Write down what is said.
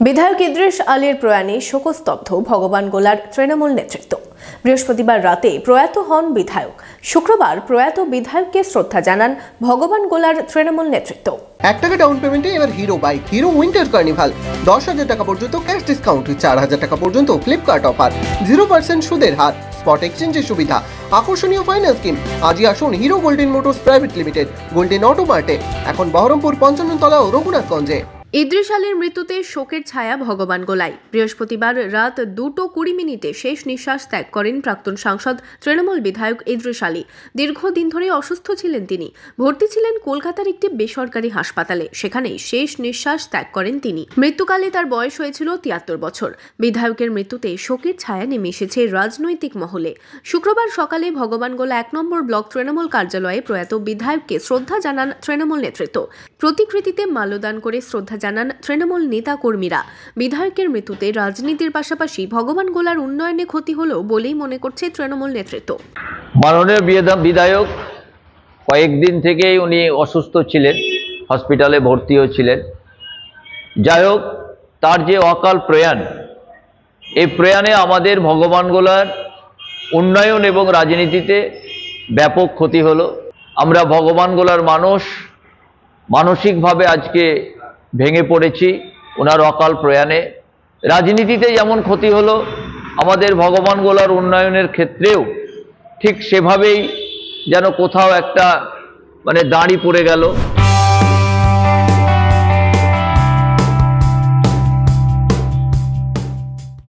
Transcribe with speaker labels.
Speaker 1: বিধায়ক ইদ্রিস আলীর প্রয়াণে শোকস্তব্ধ ভগবানগোলার তৃণমূল নেতৃত্ব। বৃহস্পতিবার রাতে প্রয়াত হন বিধায়ক। শুক্রবার প্রয়াত বিধায়ককে শ্রদ্ধা জানান ভগবানগোলার তৃণমূল নেতৃত্ব।
Speaker 2: 1 টাকা ডাউন পেমেন্টে এবার hero bike, hero winter carnival, 10,000 টাকা পর্যন্ত ক্যাশ ডিসকাউন্ট, 4,000 টাকা পর্যন্ত ফ্লিপকার্ট অফার, 0% সুদের হার, স্পট এক্সচেঞ্জের সুবিধা, আকর্ষণীয় ফাইন্যান্স স্কিম। আজই আসুন Hero Golden Motors private limited, Golden Auto মার্টে, এখন বহরমপুর 55 তলা ও রঘুনাথগঞ্জে।
Speaker 1: ইদ্রিস আলীর মৃত্যুতে শোকের ছায়া ভগবানগোলায়। বৃহস্পতিবার রাত 2:20 শেষ নিঃশ্বাস ত্যাগ করেন প্রাক্তন সাংসদ তৃণমূল বিধায়ক ইদ্রিস আলী। দীর্ঘদিন ধরে অসুস্থ ছিলেন তিনি। ভর্তি ছিলেন কলকাতার একটি বেসরকারি হাসপাতালে। সেখানেই শেষ নিঃশ্বাস ত্যাগ করেন তিনি। মৃত্যুকালে তার বয়স হয়েছিল 73 বছর। বিধায়কের মৃত্যুতে শোকের ছায়া নেমে এসেছে রাজনৈতিক মহলে। শুক্রবার সকালে ভগবানগোলা 1 নম্বর ব্লক তৃণমূল কার্যালয়ে প্রয়াত বিধায়ককে শ্রদ্ধা জানান তৃণমূল নেতৃত্ব। প্রতিকৃতিতে মাল্যদান করে শ্রদ্ধা জানান তৃণমূল নেতা কর্মীরা। বিধায়কের মৃত্যুতে রাজনীতির পাশাপাশি ভগবানগোলার উন্নয়নে ক্ষতি হলো বলেই মনে করছে তৃণমূল নেতৃত্ব।
Speaker 3: মাননীয় বিধায়ক কয়েকদিন থেকেই উনি অসুস্থ ছিলেন, হসপিটালে ভর্তিও ছিলেন। যাই হোক, তার যে অকাল প্রয়াণ, এই প্রয়াণে আমাদের ভগবানগোলার উন্নয়ন এবং রাজনীতিতে ব্যাপক ক্ষতি হলো। আমরা ভগবানগোলার মানুষ মানসিকভাবে আজকে ভেঙে পড়েছি ওনার অকাল প্রয়াণে। রাজনীতিতে যেমন ক্ষতি হলো, আমাদের ভগবানগোলার উন্নয়নের ক্ষেত্রেও ঠিক সেভাবেই যেন কোথাও একটা দাঁড়ি পড়ে গেল।